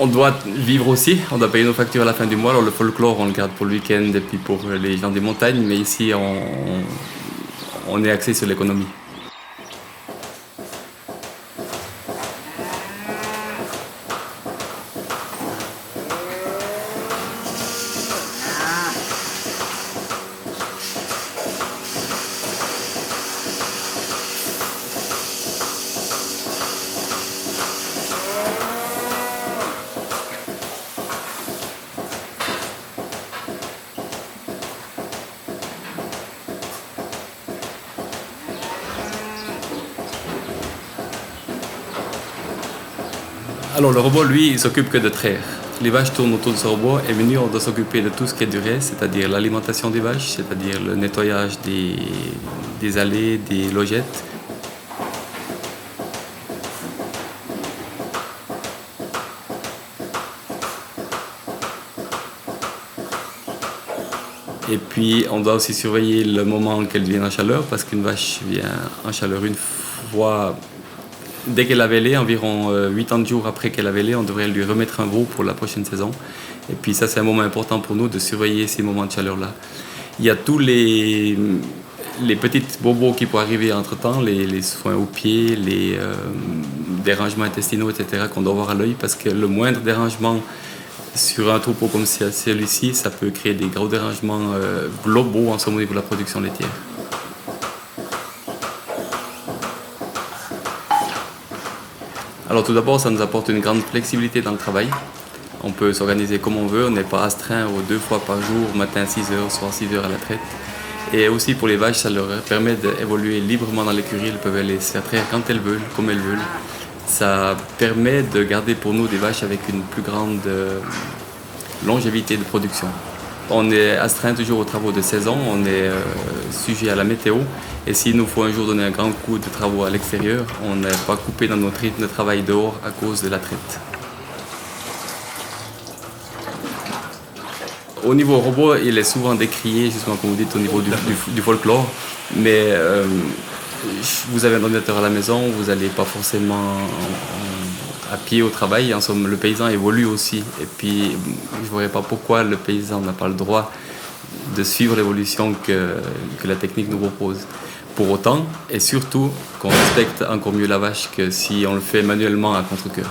On doit vivre aussi, on doit payer nos factures à la fin du mois. Alors le folklore, on le garde pour le week-end et puis pour les gens des montagnes, mais ici, on est axé sur l'économie. Alors le robot, lui, il s'occupe que de traire. Les vaches tournent autour de ce robot et nous, on doit s'occuper de tout ce qui est du reste, c'est-à-dire l'alimentation des vaches, c'est-à-dire le nettoyage des allées, des logettes. Et puis, on doit aussi surveiller le moment qu'elle vient en chaleur, parce qu'une vache vient en chaleur une fois. Dès qu'elle a vélé, environ 80 jours après qu'elle a vélé, on devrait lui remettre un veau pour la prochaine saison. Et puis ça, c'est un moment important pour nous de surveiller ces moments de chaleur-là. Il y a tous les petites bobos qui peuvent arriver entre-temps, les soins aux pieds, les dérangements intestinaux, etc., qu'on doit voir à l'œil, parce que le moindre dérangement sur un troupeau comme celui-ci, ça peut créer des gros dérangements globaux en somme au niveau de la production laitière. Alors tout d'abord, ça nous apporte une grande flexibilité dans le travail. On peut s'organiser comme on veut, on n'est pas astreint aux 2 fois par jour, matin 6 heures, soir 6 heures à la traite. Et aussi pour les vaches, ça leur permet d'évoluer librement dans l'écurie, elles peuvent aller se faire traire quand elles veulent, comme elles veulent. Ça permet de garder pour nous des vaches avec une plus grande longévité de production. On est astreint toujours aux travaux de saison, on est sujet à la météo. Et s'il nous faut un jour donner un grand coup de travaux à l'extérieur, on n'est pas coupé dans notre rythme de travail dehors à cause de la traite. Au niveau robot, il est souvent décrié, justement comme vous dites, au niveau du folklore. Mais vous avez un ordinateur à la maison, vous n'allez pas forcément à pied au travail. En somme, le paysan évolue aussi. Et puis, je ne vois pas pourquoi le paysan n'a pas le droit de suivre l'évolution que la technique nous propose. Pour autant, et surtout, qu'on respecte encore mieux la vache que si on le fait manuellement à contre-cœur.